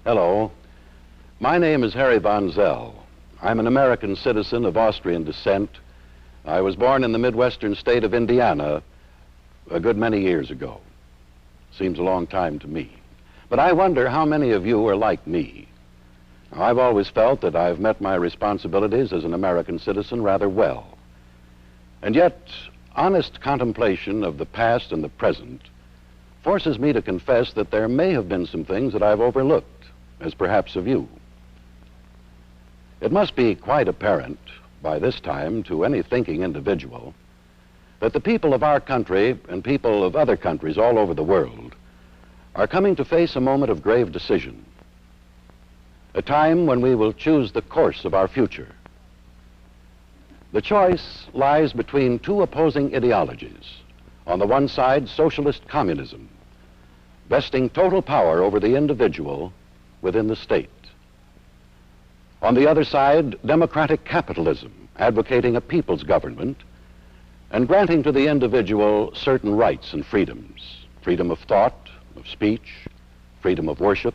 Hello. My name is Harry Von Zell. I'm an American citizen of Austrian descent. I was born in the Midwestern state of Indiana a good many years ago. Seems a long time to me. But I wonder how many of you are like me. Now, I've always felt that I've met my responsibilities as an American citizen rather well. And yet, honest contemplation of the past and the present forces me to confess that there may have been some things that I've overlooked, as perhaps have you. It must be quite apparent by this time to any thinking individual that the people of our country and people of other countries all over the world are coming to face a moment of grave decision, a time when we will choose the course of our future. The choice lies between two opposing ideologies. On the one side, socialist communism, vesting total power over the individual within the state. On the other side, democratic capitalism, advocating a people's government and granting to the individual certain rights and freedoms: freedom of thought, of speech, freedom of worship,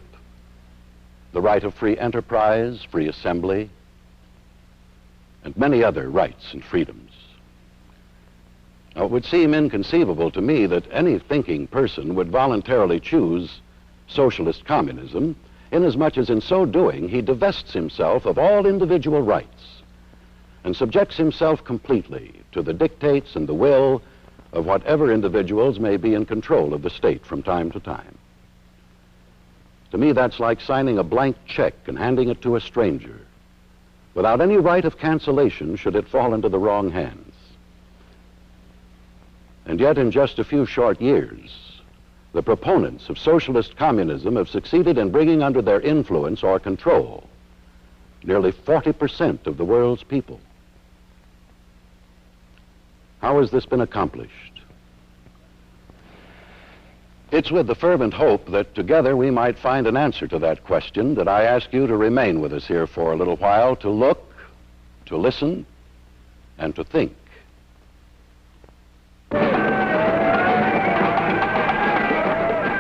the right of free enterprise, free assembly, and many other rights and freedoms. Now, it would seem inconceivable to me that any thinking person would voluntarily choose socialist communism, inasmuch as in so doing he divests himself of all individual rights and subjects himself completely to the dictates and the will of whatever individuals may be in control of the state from time to time. To me, that's like signing a blank check and handing it to a stranger without any right of cancellation should it fall into the wrong hands. And yet, in just a few short years, the proponents of socialist communism have succeeded in bringing under their influence or control nearly 40% of the world's people. How has this been accomplished? It's with the fervent hope that together we might find an answer to that question that I ask you to remain with us here for a little while, to look, to listen, and to think.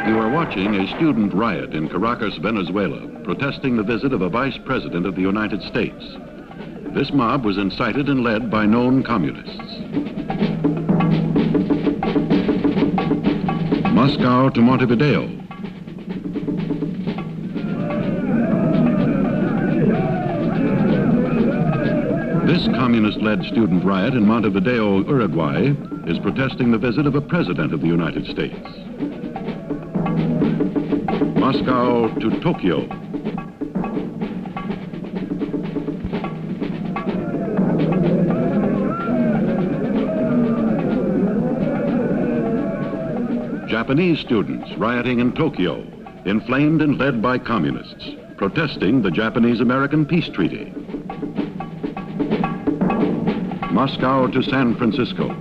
You are watching a student riot in Caracas, Venezuela, protesting the visit of a vice president of the United States. This mob was incited and led by known communists. Moscow to Montevideo. This communist-led student riot in Montevideo, Uruguay, is protesting the visit of a president of the United States. Moscow to Tokyo. Japanese students rioting in Tokyo, inflamed and led by communists, protesting the Japanese-American Peace Treaty. Moscow to San Francisco.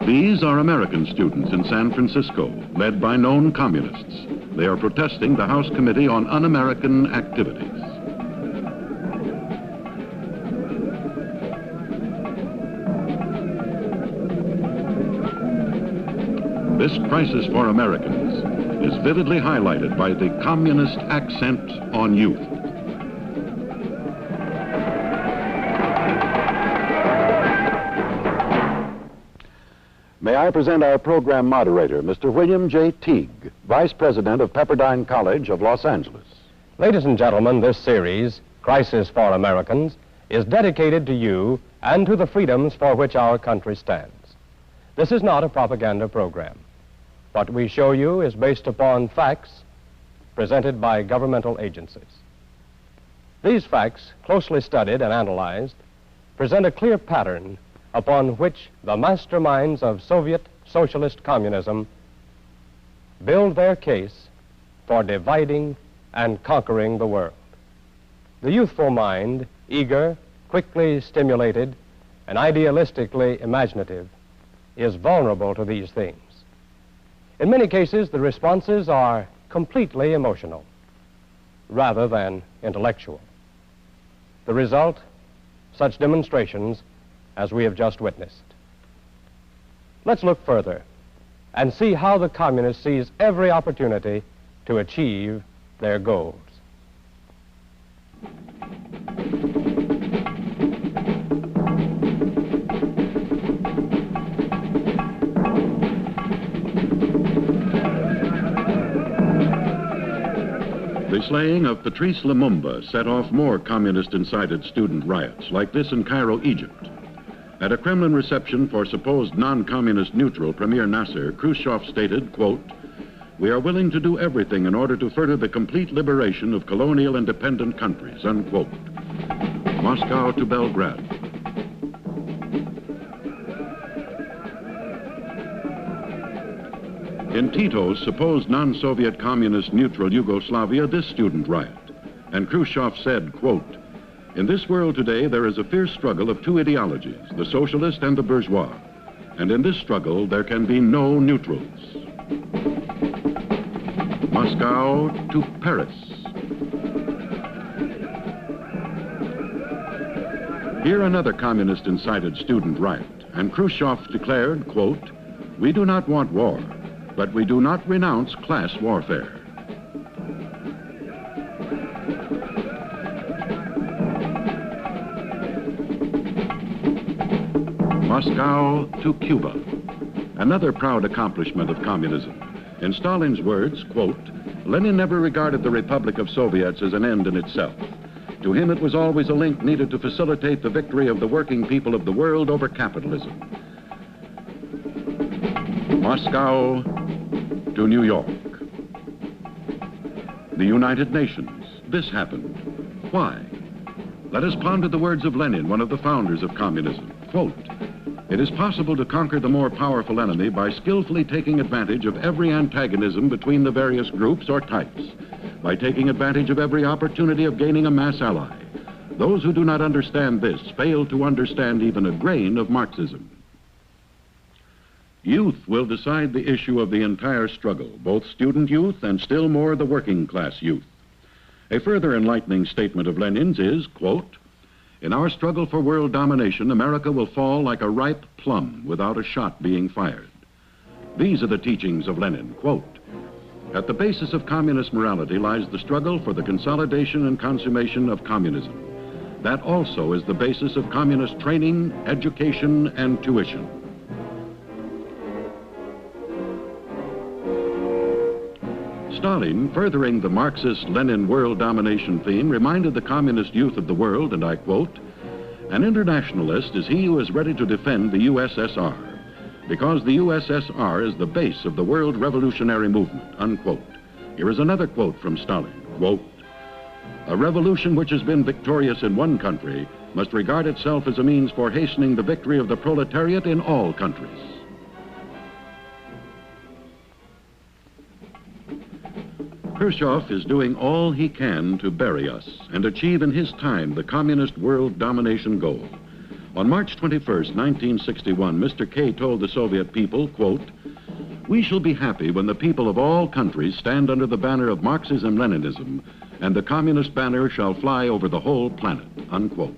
These are American students in San Francisco, led by known communists. They are protesting the House Committee on Un-American Activities. This crisis for Americans is vividly highlighted by the communist accent on youth. May I present our program moderator, Mr. William J. Teague, Vice President of Pepperdine College of Los Angeles. Ladies and gentlemen, this series, Crisis for Americans, is dedicated to you and to the freedoms for which our country stands. This is not a propaganda program. What we show you is based upon facts presented by governmental agencies. These facts, closely studied and analyzed, present a clear pattern upon which the masterminds of Soviet socialist communism build their case for dividing and conquering the world. The youthful mind, eager, quickly stimulated, and idealistically imaginative, is vulnerable to these themes. In many cases, the responses are completely emotional rather than intellectual. The result, such demonstrations as we have just witnessed. Let's look further and see how the communist sees every opportunity to achieve their goals. The slaying of Patrice Lumumba set off more communist-incited student riots, like this in Cairo, Egypt. At a Kremlin reception for supposed non-communist neutral Premier Nasser, Khrushchev stated, quote, "We are willing to do everything in order to further the complete liberation of colonial and dependent countries," unquote. Moscow to Belgrade. In Tito's supposed non-Soviet communist neutral Yugoslavia, this student riot. And Khrushchev said, quote, "In this world today, there is a fierce struggle of two ideologies, the socialist and the bourgeois. And in this struggle, there can be no neutrals." Moscow to Paris. Here another communist-incited student riot, and Khrushchev declared, quote, "We do not want war, but we do not renounce class warfare." Moscow to Cuba. Another proud accomplishment of communism. In Stalin's words, quote, "Lenin never regarded the Republic of Soviets as an end in itself. To him it was always a link needed to facilitate the victory of the working people of the world over capitalism." Moscow to New York. The United Nations. This happened. Why? Let us ponder the words of Lenin, one of the founders of communism. Quote, "It is possible to conquer the more powerful enemy by skillfully taking advantage of every antagonism between the various groups or types, by taking advantage of every opportunity of gaining a mass ally. Those who do not understand this fail to understand even a grain of Marxism." Youth will decide the issue of the entire struggle, both student youth and still more the working class youth. A further enlightening statement of Lenin's is, quote, "In our struggle for world domination, America will fall like a ripe plum without a shot being fired." These are the teachings of Lenin, quote, "At the basis of communist morality lies the struggle for the consolidation and consummation of communism. That also is the basis of communist training, education, and tuition." Stalin, furthering the Marxist-Lenin world domination theme, reminded the communist youth of the world, and I quote, "An internationalist is he who is ready to defend the USSR, because the USSR is the base of the world revolutionary movement," unquote. Here is another quote from Stalin, quote, "A revolution which has been victorious in one country must regard itself as a means for hastening the victory of the proletariat in all countries." Khrushchev is doing all he can to bury us and achieve in his time the communist world domination goal. On March 21st, 1961, Mr. K told the Soviet people, quote, "We shall be happy when the people of all countries stand under the banner of Marxism-Leninism, and the communist banner shall fly over the whole planet," unquote.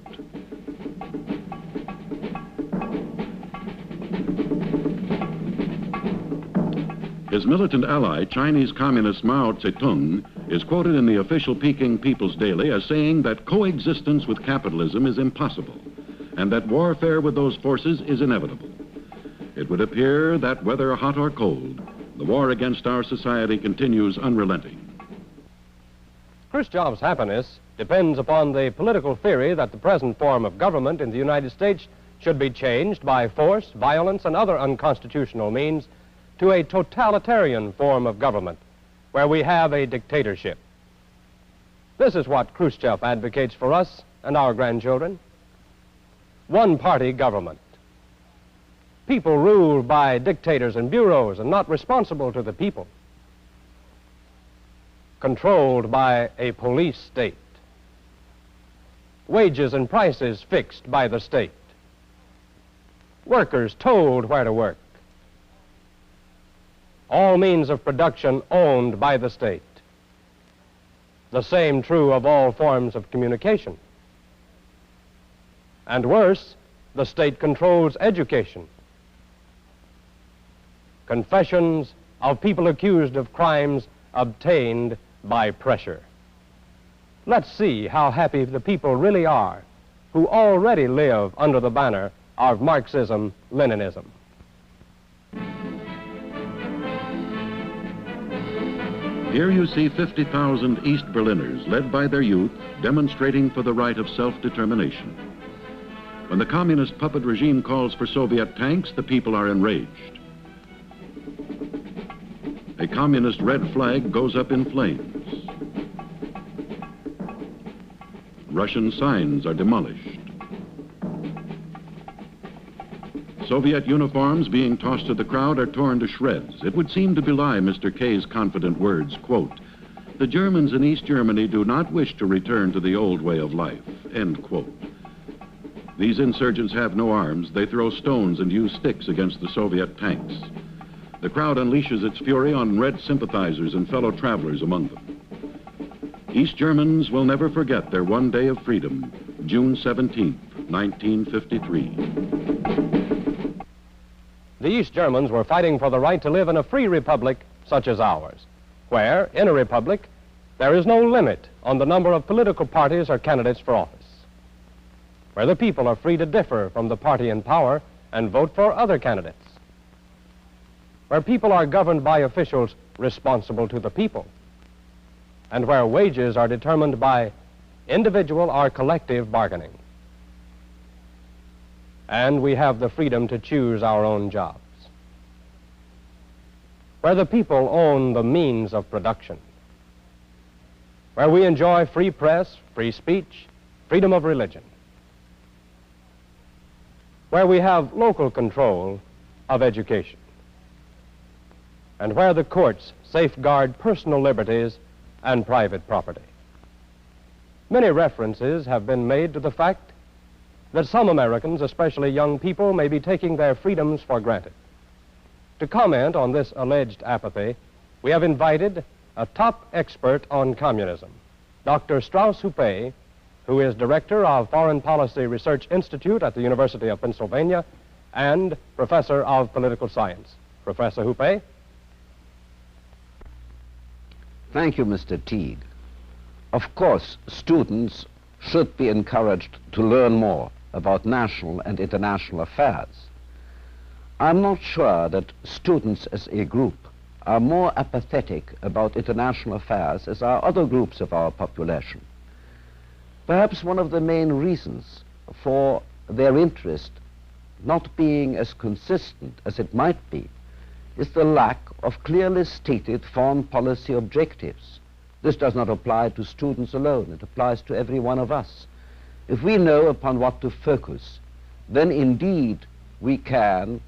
His militant ally, Chinese Communist Mao Zedong, is quoted in the official Peking People's Daily as saying that coexistence with capitalism is impossible and that warfare with those forces is inevitable. It would appear that whether hot or cold, the war against our society continues unrelenting. Khrushchev's happiness depends upon the political theory that the present form of government in the United States should be changed by force, violence, and other unconstitutional means to a totalitarian form of government where we have a dictatorship. This is what Khrushchev advocates for us and our grandchildren. One-party government. People ruled by dictators and bureaus and not responsible to the people. Controlled by a police state. Wages and prices fixed by the state. Workers told where to work. All means of production owned by the state. The same true of all forms of communication. And worse, the state controls education. confessions of people accused of crimes obtained by pressure. Let's see how happy the people really are who already live under the banner of Marxism-Leninism. Here you see 50,000 East Berliners, led by their youth, demonstrating for the right of self-determination. When the communist puppet regime calls for Soviet tanks, the people are enraged. A communist red flag goes up in flames. Russian signs are demolished. Soviet uniforms being tossed to the crowd are torn to shreds. It would seem to belie Mr. K's confident words, quote, "The Germans in East Germany do not wish to return to the old way of life," end quote. These insurgents have no arms. They throw stones and use sticks against the Soviet tanks. The crowd unleashes its fury on Red sympathizers and fellow travelers among them. East Germans will never forget their one day of freedom, June 17th, 1953. The East Germans were fighting for the right to live in a free republic such as ours, where, in a republic, there is no limit on the number of political parties or candidates for office, where the people are free to differ from the party in power and vote for other candidates, where people are governed by officials responsible to the people, and where wages are determined by individual or collective bargaining. And we have the freedom to choose our own jobs, where the people own the means of production, where we enjoy free press, free speech, freedom of religion, where we have local control of education, and where the courts safeguard personal liberties and private property. Many references have been made to the fact that some Americans, especially young people, may be taking their freedoms for granted. To comment on this alleged apathy, we have invited a top expert on communism, Dr. Strauss Hupé, who is director of Foreign Policy Research Institute at the University of Pennsylvania and professor of political science. Professor Hupé. Thank you, Mr. Teague. Of course, students should be encouraged to learn more about national and international affairs. I'm not sure that students as a group are more apathetic about international affairs as are other groups of our population. Perhaps one of the main reasons for their interest not being as consistent as it might be is the lack of clearly stated foreign policy objectives. This does not apply to students alone, it applies to every one of us. If we know upon what to focus, then indeed we can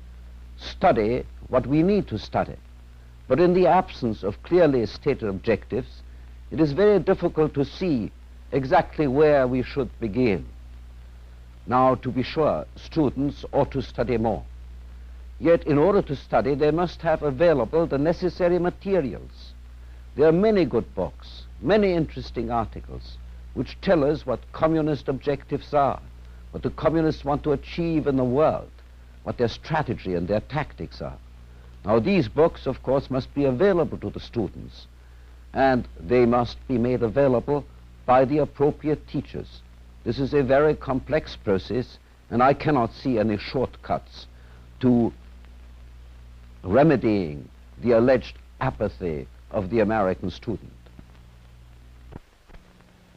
study what we need to study. But in the absence of clearly stated objectives, it is very difficult to see exactly where we should begin. Now, to be sure, students ought to study more. Yet, in order to study, they must have available the necessary materials. There are many good books, many interesting articles, which tell us what communist objectives are, what the communists want to achieve in the world, what their strategy and their tactics are. Now, these books, of course, must be available to the students, and they must be made available by the appropriate teachers. This is a very complex process, and I cannot see any shortcuts to remedying the alleged apathy of the American student.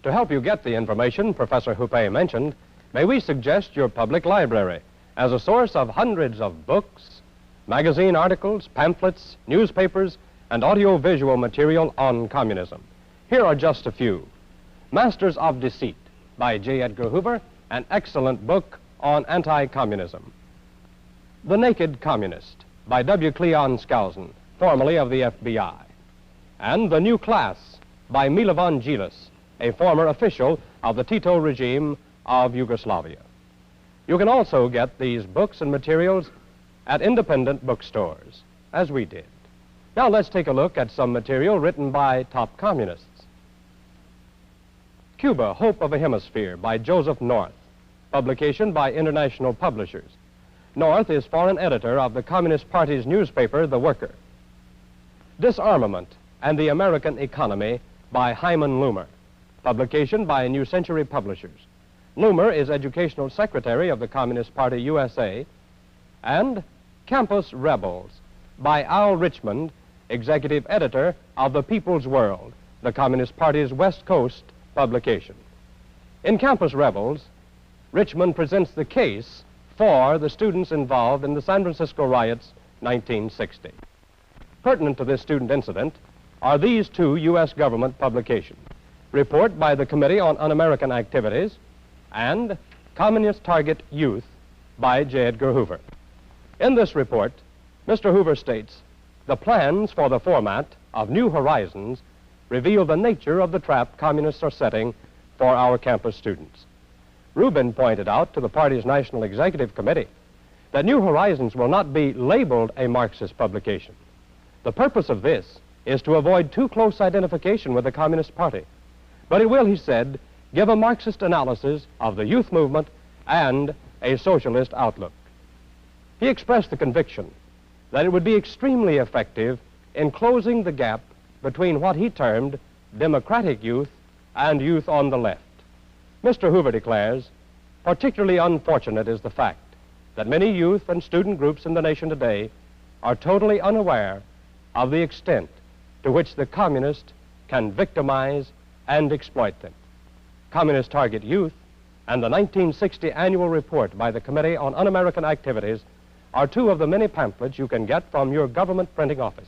To help you get the information Professor Hupé mentioned, may we suggest your public library as a source of hundreds of books, magazine articles, pamphlets, newspapers, and audio-visual material on communism. Here are just a few. Masters of Deceit by J. Edgar Hoover, an excellent book on anti-communism. The Naked Communist by W. Cleon Skousen, formerly of the FBI. And The New Class by Milovan Djilas, a former official of the Tito regime of Yugoslavia. You can also get these books and materials at independent bookstores, as we did. Now let's take a look at some material written by top communists. Cuba, Hope of a Hemisphere by Joseph North, publication by International Publishers. North is foreign editor of the Communist Party's newspaper, The Worker. Disarmament and the American Economy by Hyman Loomer, publication by New Century Publishers. Loomer is educational secretary of the Communist Party USA. And Campus Rebels by Al Richmond, executive editor of The People's World, the Communist Party's West Coast publication. In Campus Rebels, Richmond presents the case for the students involved in the San Francisco riots 1960. Pertinent to this student incident are these two U.S. government publications, Report by the Committee on Un-American Activities and Communist Target Youth by J. Edgar Hoover. In this report, Mr. Hoover states, the plans for the format of New Horizons reveal the nature of the trap communists are setting for our campus students. Rubin pointed out to the party's National Executive Committee that New Horizons will not be labeled a Marxist publication. The purpose of this is to avoid too close identification with the Communist Party. But it will, he said, give a Marxist analysis of the youth movement and a socialist outlook. He expressed the conviction that it would be extremely effective in closing the gap between what he termed democratic youth and youth on the left. Mr. Hoover declares, particularly unfortunate is the fact that many youth and student groups in the nation today are totally unaware of the extent to which the communist can victimize and exploit them. Communist Target Youth and the 1960 annual report by the Committee on Un-American Activities are two of the many pamphlets you can get from your government printing office.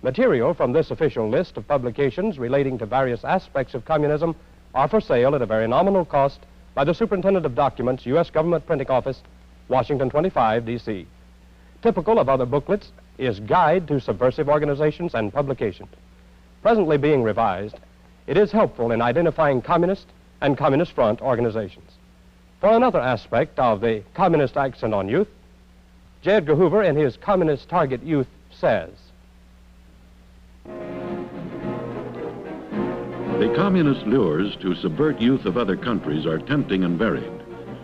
Material from this official list of publications relating to various aspects of communism are for sale at a very nominal cost by the Superintendent of Documents, U.S. Government Printing Office, Washington 25, D.C. Typical of other booklets is Guide to Subversive Organizations and Publications. Presently being revised, it is helpful in identifying communist and Communist Front organizations. For another aspect of the communist accent on youth, J. Edgar Hoover, in his Communist Target Youth, says, the communist lures to subvert youth of other countries are tempting and varied.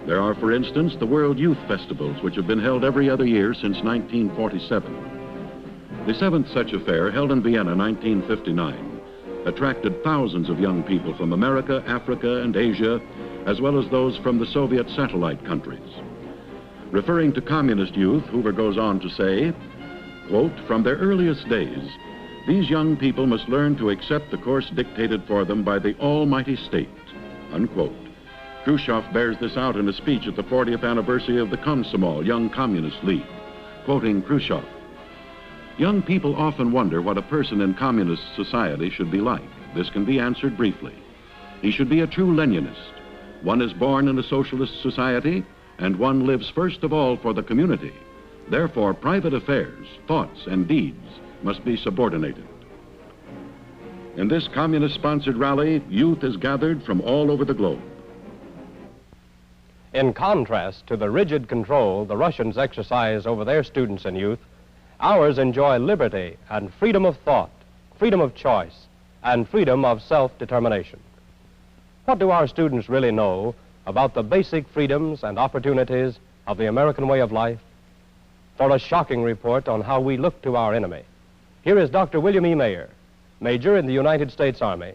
There are, for instance, the World Youth Festivals, which have been held every other year since 1947. The seventh such affair, held in Vienna 1959, attracted thousands of young people from America, Africa, and Asia, as well as those from the Soviet satellite countries. Referring to communist youth, Hoover goes on to say, quote, from their earliest days, these young people must learn to accept the course dictated for them by the almighty state, unquote. Khrushchev bears this out in a speech at the 40th anniversary of the Komsomol, Young Communist League, quoting Khrushchev. Young people often wonder what a person in communist society should be like. This can be answered briefly. He should be a true Leninist. One is born in a socialist society, and one lives first of all for the community. Therefore, private affairs, thoughts, and deeds must be subordinated. In this communist-sponsored rally, youth is gathered from all over the globe. In contrast to the rigid control the Russians exercise over their students and youth, ours enjoy liberty and freedom of thought, freedom of choice, and freedom of self-determination. What do our students really know about the basic freedoms and opportunities of the American way of life? For a shocking report on how we look to our enemy, here is Dr. William E. Mayer, Major in the United States Army,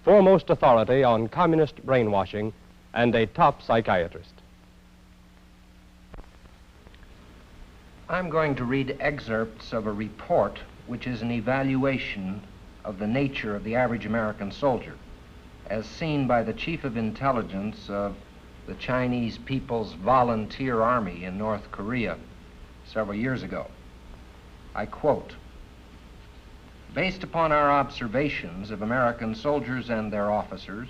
foremost authority on communist brainwashing and a top psychiatrist. I'm going to read excerpts of a report which is an evaluation of the nature of the average American soldier, as seen by the Chief of Intelligence of the Chinese People's Volunteer Army in North Korea several years ago. I quote, based upon our observations of American soldiers and their officers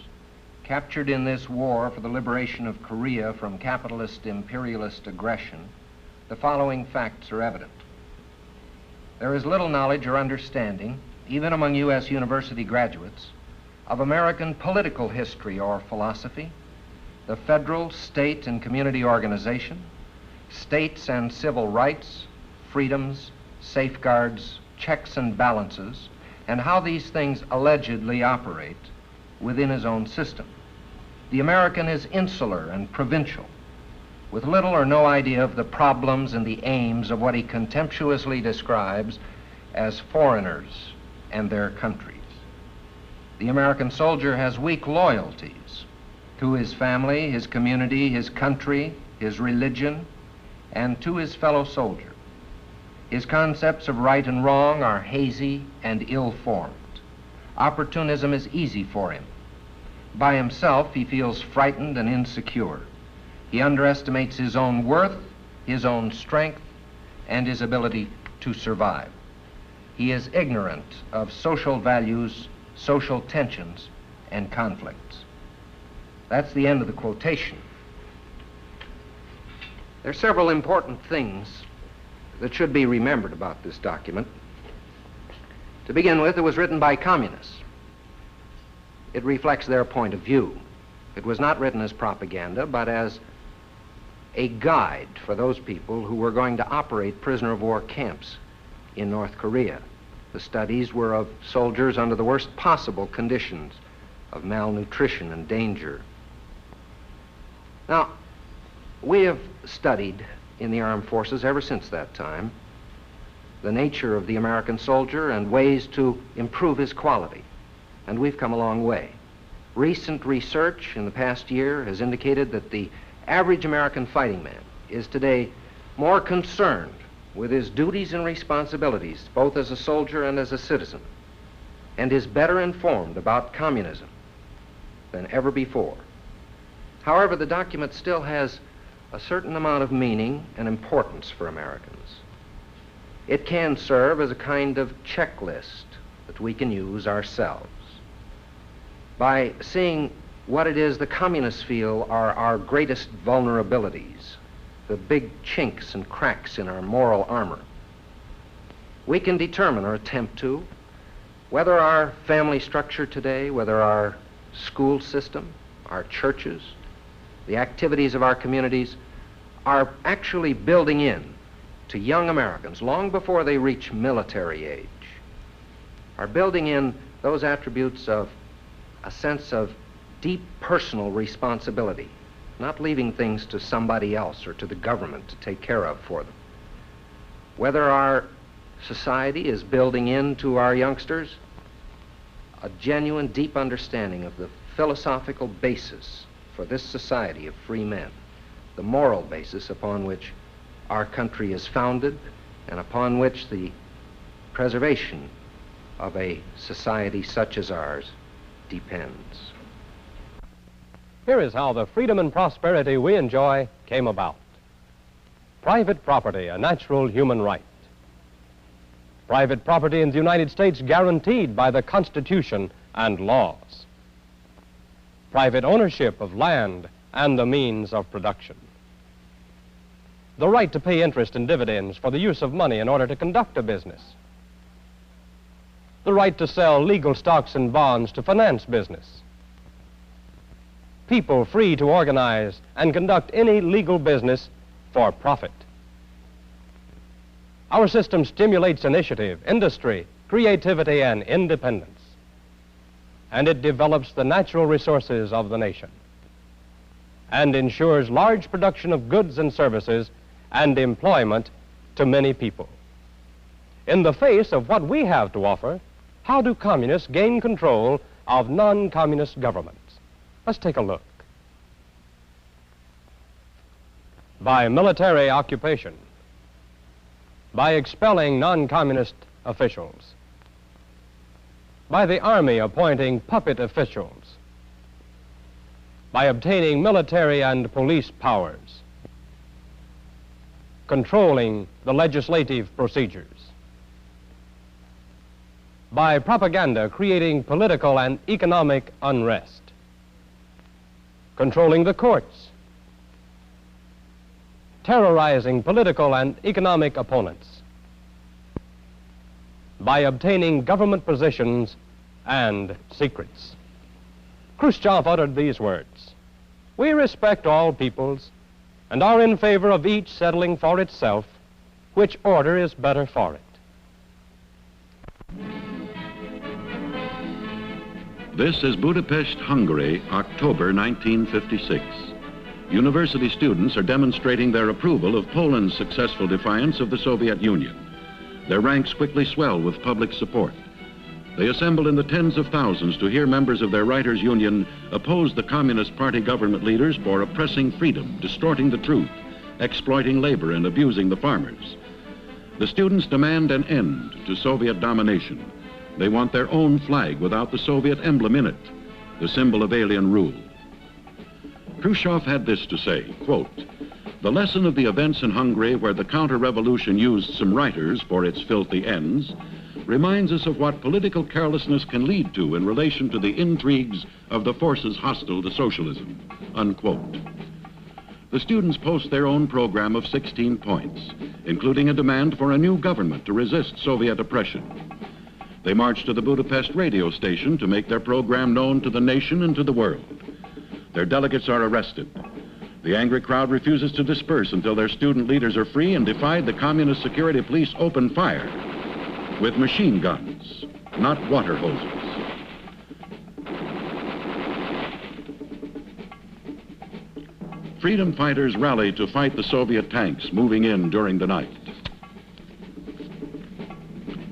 captured in this war for the liberation of Korea from capitalist imperialist aggression, the following facts are evident. There is little knowledge or understanding, even among U.S. university graduates, of American political history or philosophy, the federal, state, and community organization, states and civil rights, freedoms, safeguards, checks and balances, and how these things allegedly operate within his own system. The American is insular and provincial. with little or no idea of the problems and the aims of what he contemptuously describes as foreigners and their countries. The American soldier has weak loyalties to his family, his community, his country, his religion, and to his fellow soldier. His concepts of right and wrong are hazy and ill-formed. Opportunism is easy for him. By himself, he feels frightened and insecure. He underestimates his own worth, his own strength, and his ability to survive. He is ignorant of social values, social tensions, and conflicts. That's the end of the quotation. There are several important things that should be remembered about this document. To begin with, it was written by communists. It reflects their point of view. It was not written as propaganda, but as a guide for those people who were going to operate prisoner of war camps in North Korea. The studies were of soldiers under the worst possible conditions of malnutrition and danger. Now, we have studied in the armed forces ever since that time the nature of the American soldier and ways to improve his quality, and we've come a long way. Recent research in the past year has indicated that the average American fighting man is today more concerned with his duties and responsibilities, both as a soldier and as a citizen, and is better informed about communism than ever before. However, the document still has a certain amount of meaning and importance for Americans. It can serve as a kind of checklist that we can use ourselves. By seeing what it is the communists feel are our greatest vulnerabilities, the big chinks and cracks in our moral armor, we can determine or attempt to whether our family structure today, whether our school system, our churches, the activities of our communities are actually building in to young Americans long before they reach military age, are building in those attributes of a sense of deep personal responsibility, not leaving things to somebody else or to the government to take care of for them. Whether our society is building into our youngsters a genuine, deep understanding of the philosophical basis for this society of free men, the moral basis upon which our country is founded and upon which the preservation of a society such as ours depends. Here is how the freedom and prosperity we enjoy came about. Private property, a natural human right. Private property in the United States guaranteed by the Constitution and laws. Private ownership of land and the means of production. The right to pay interest and dividends for the use of money in order to conduct a business. The right to sell legal stocks and bonds to finance business. People free to organize and conduct any legal business for profit. Our system stimulates initiative, industry, creativity, and independence. And it develops the natural resources of the nation and ensures large production of goods and services and employment to many people. In the face of what we have to offer, how do communists gain control of non-communist governments? Let's take a look. By military occupation, by expelling non-communist officials, by the army appointing puppet officials, by obtaining military and police powers, controlling the legislative procedures, by propaganda creating political and economic unrest, controlling the courts, terrorizing political and economic opponents, by obtaining government positions and secrets. Khrushchev uttered these words: "We respect all peoples and are in favor of each settling for itself which order is better for it." This is Budapest, Hungary, October 1956. University students are demonstrating their approval of Poland's successful defiance of the Soviet Union. Their ranks quickly swell with public support. They assemble in the tens of thousands to hear members of their writers' union oppose the Communist Party government leaders for oppressing freedom, distorting the truth, exploiting labor, and abusing the farmers. The students demand an end to Soviet domination. They want their own flag without the Soviet emblem in it, the symbol of alien rule. Khrushchev had this to say, quote, "The lesson of the events in Hungary where the counter-revolution used some writers for its filthy ends reminds us of what political carelessness can lead to in relation to the intrigues of the forces hostile to socialism," unquote. The students post their own program of 16 points, including a demand for a new government to resist Soviet oppression. They march to the Budapest radio station to make their program known to the nation and to the world. Their delegates are arrested. The angry crowd refuses to disperse until their student leaders are free and defied the communist security police open fire with machine guns, not water hoses. Freedom fighters rally to fight the Soviet tanks moving in during the night.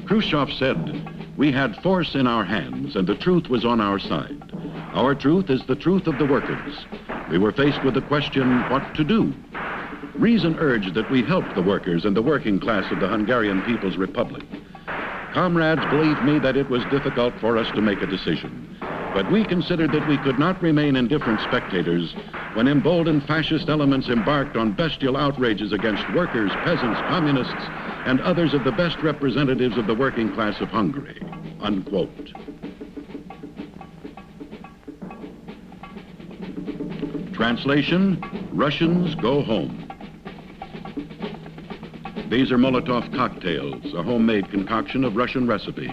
Khrushchev said, "We had force in our hands and the truth was on our side. Our truth is the truth of the workers. We were faced with the question, what to do? Reason urged that we help the workers and the working class of the Hungarian People's Republic. Comrades believed me that it was difficult for us to make a decision, but we considered that we could not remain indifferent spectators when emboldened fascist elements embarked on bestial outrages against workers, peasants, communists, and others of the best representatives of the working class of Hungary," unquote. Translation, Russians go home. These are Molotov cocktails, a homemade concoction of Russian recipe.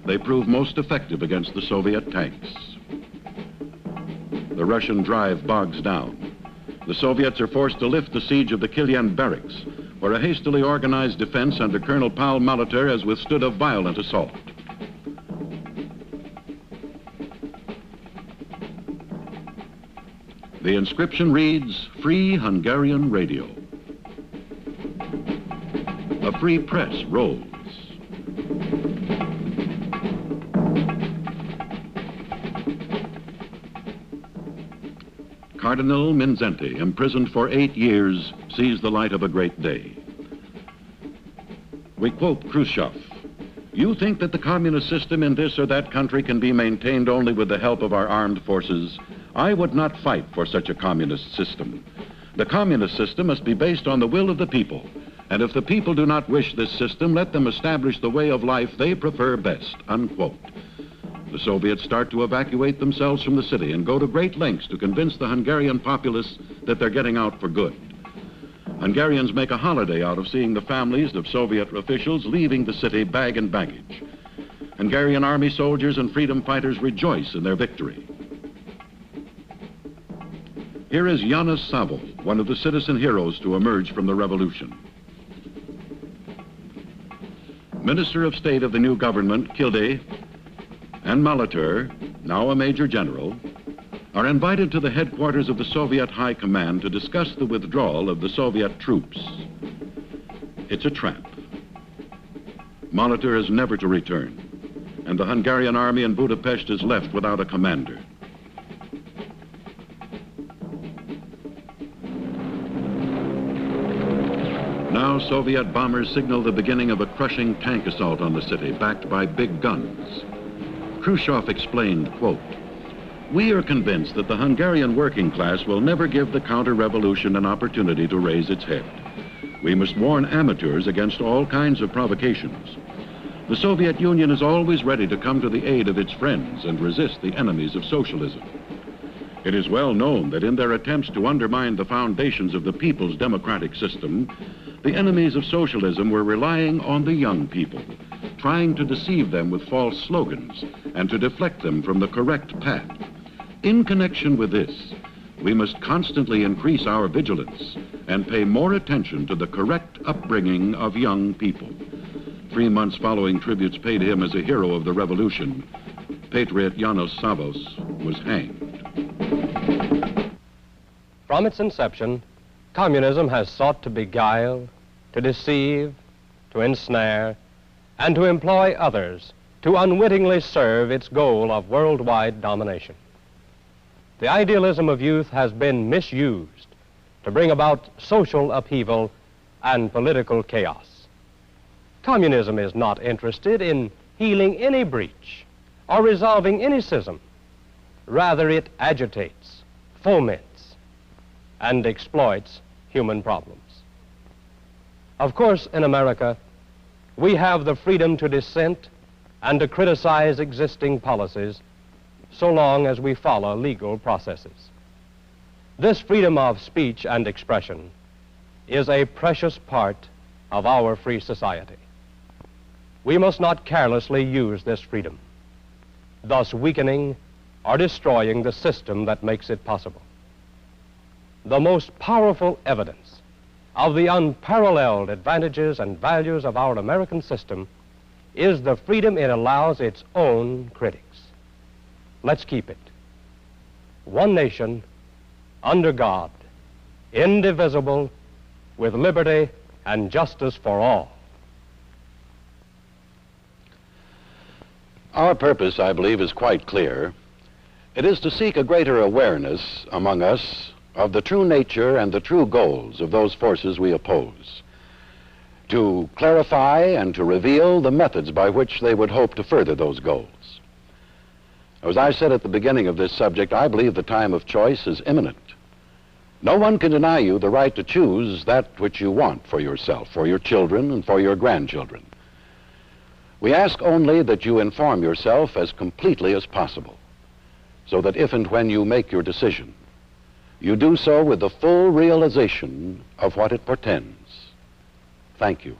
They prove most effective against the Soviet tanks. The Russian drive bogs down. The Soviets are forced to lift the siege of the Kilyan barracks, where a hastily organized defense under Colonel Paul Molitor has withstood a violent assault. The inscription reads, "Free Hungarian Radio." A free press rolls. Cardinal Mindszenty, imprisoned for 8 years, sees the light of a great day. We quote Khrushchev, "You think that the communist system in this or that country can be maintained only with the help of our armed forces? I would not fight for such a communist system. The communist system must be based on the will of the people, and if the people do not wish this system, let them establish the way of life they prefer best," unquote. The Soviets start to evacuate themselves from the city and go to great lengths to convince the Hungarian populace that they're getting out for good. Hungarians make a holiday out of seeing the families of Soviet officials leaving the city bag and baggage. Hungarian army soldiers and freedom fighters rejoice in their victory. Here is János Szabo, one of the citizen heroes to emerge from the revolution. Minister of State of the new government, Kilde, and Molitor, now a major general, are invited to the headquarters of the Soviet High Command to discuss the withdrawal of the Soviet troops. It's a trap. Molitor is never to return, and the Hungarian army in Budapest is left without a commander. Now Soviet bombers signal the beginning of a crushing tank assault on the city, backed by big guns. Khrushchev explained, quote, "We are convinced that the Hungarian working class will never give the counter-revolution an opportunity to raise its head. We must warn amateurs against all kinds of provocations. The Soviet Union is always ready to come to the aid of its friends and resist the enemies of socialism. It is well known that in their attempts to undermine the foundations of the people's democratic system, the enemies of socialism were relying on the young people, trying to deceive them with false slogans and to deflect them from the correct path. In connection with this, we must constantly increase our vigilance and pay more attention to the correct upbringing of young people." 3 months following tributes paid him as a hero of the revolution, patriot János Szabo was hanged. From its inception, communism has sought to beguile, to deceive, to ensnare, and to employ others to unwittingly serve its goal of worldwide domination. The idealism of youth has been misused to bring about social upheaval and political chaos. Communism is not interested in healing any breach or resolving any schism. Rather, it agitates, foments, and exploits human problems. Of course, in America, we have the freedom to dissent and to criticize existing policies so long as we follow legal processes. This freedom of speech and expression is a precious part of our free society. We must not carelessly use this freedom, thus weakening or destroying the system that makes it possible. The most powerful evidence of the unparalleled advantages and values of our American system is the freedom it allows its own critics. Let's keep it. One nation, under God, indivisible, with liberty and justice for all. Our purpose, I believe, is quite clear. It is to seek a greater awareness among us of the true nature and the true goals of those forces we oppose, to clarify and to reveal the methods by which they would hope to further those goals. As I said at the beginning of this subject, I believe the time of choice is imminent. No one can deny you the right to choose that which you want for yourself, for your children, and for your grandchildren. We ask only that you inform yourself as completely as possible, so that if and when you make your decision, you do so with the full realization of what it portends. Thank you.